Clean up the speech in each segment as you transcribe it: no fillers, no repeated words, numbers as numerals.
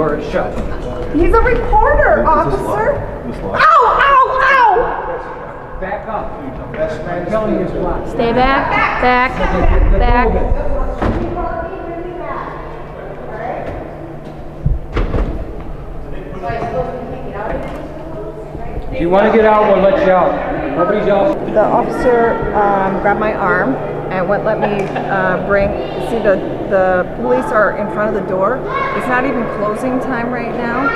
door is shut. He's a reporter, officer. Ow, ow, ow! Back up. I'm telling you it's locked. Stay back, back, back. If you want to get out, we'll let you out. Nobody's out. The officer grabbed my arm and wouldn't let me see the police are in front of the door. It's not even closing time right now,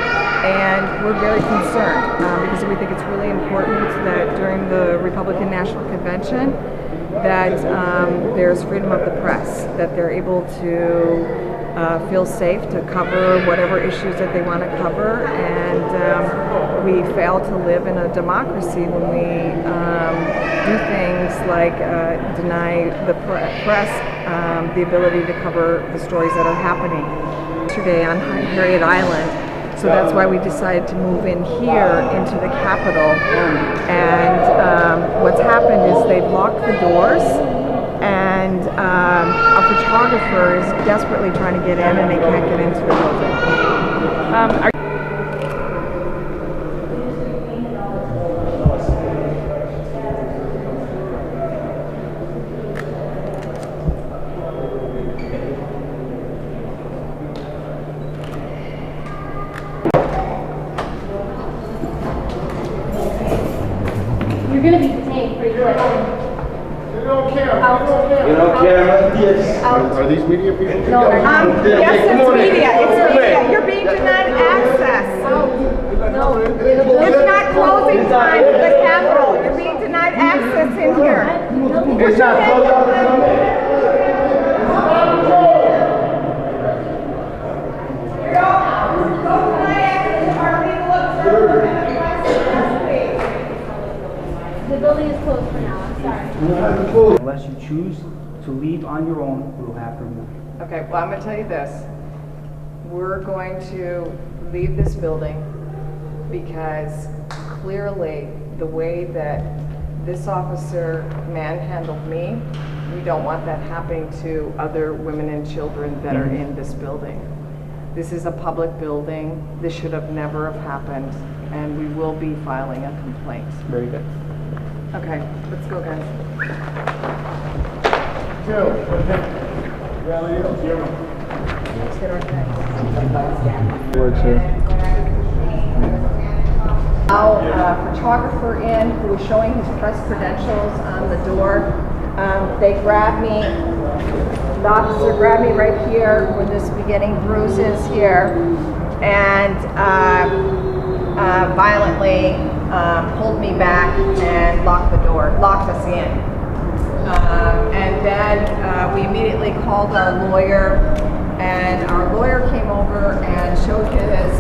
and we're very concerned because we think it's really important that during the Republican National Convention that there's freedom of the press, that they're able to feel safe to cover whatever issues that they want to cover, and we fail to live in a democracy when we do things like deny the press the ability to cover the stories that are happening. Yesterday on Harriet Island, so that's why we decided to move in here into the Capitol, and what's happened is they've locked the doors, and a photographer is desperately trying to get in and they can't get into the building. You're going to be detained pretty quick. You don't care. Yes. Are these media people? No, Yes, it's media. It's media. You're being denied access. no. It's not closing time for the Capitol. You're being denied access in here. It's not closed. The building is closed for now, I'm sorry. Unless you choose to leave on your own, we'll have to remove you. Okay, well, I'm going to tell you this. We're going to leave this building because clearly the way that this officer manhandled me, we don't want that happening to other women and children that are in this building. This is a public building. This should have never have happened, and we will be filing a complaint. Very good. Okay, let's go, guys. Let's get our things. Works here. Now, a photographer in who was showing his press credentials on the door. They grabbed me, the officer grabbed me right here where this beginning bruises here, and violently pulled me back and locked the door, locked us in. And then we immediately called our lawyer, and our lawyer came over and showed his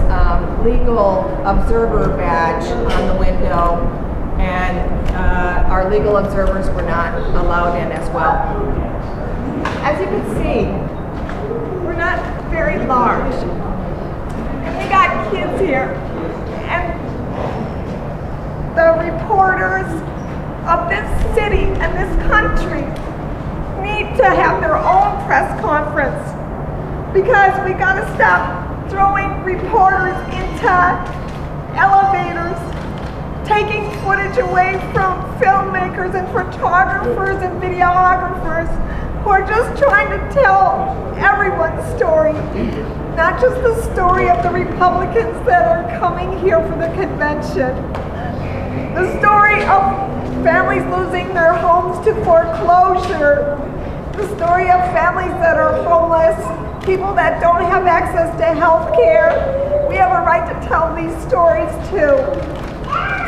legal observer badge on the window, and our legal observers were not allowed in as well. As you can see, we're not very large, and we got kids here, and the reporters of this city and this country need to have their own press conference, because we gotta stop throwing reporters into elevators, taking footage away from filmmakers and photographers and videographers who are just trying to tell everyone's story, not just the story of the Republicans that are coming here for the convention. The story of families losing their homes to foreclosure, the story of families that are homeless, people that don't have access to health care. We have a right to tell these stories too.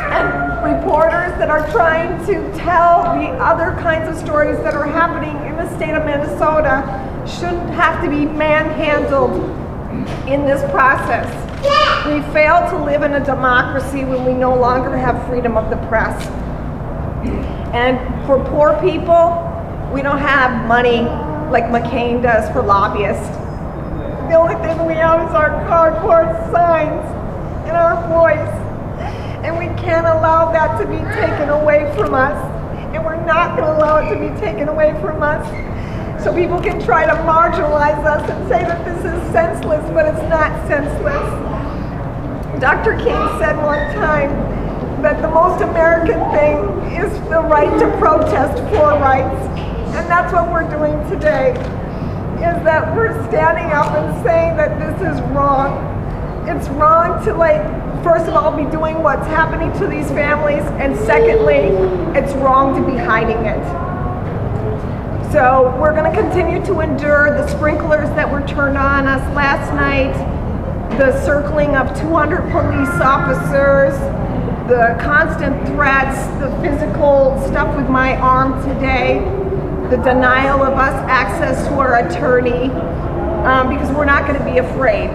And reporters that are trying to tell the other kinds of stories that are happening in the state of Minnesota shouldn't have to be manhandled in this process. We fail to live in a democracy when we no longer have freedom of the press. And for poor people, we don't have money like McCain does for lobbyists. The only thing we have is our cardboard signs and our voice. And we can't allow that to be taken away from us. And we're not going to allow it to be taken away from us. So people can try to marginalize us and say that this is senseless, but it's not senseless. Dr. King said one time that the most American thing is the right to protest for rights. And that's what we're doing today, is that we're standing up and saying that this is wrong. It's wrong to, like, first of all, be doing what's happening to these families, and secondly, it's wrong to be hiding it. So we're going to continue to endure the sprinklers that were turned on us last night, the circling of 200 police officers, the constant threats, the physical stuff with my arm today, the denial of us access to our attorney, because we're not going to be afraid.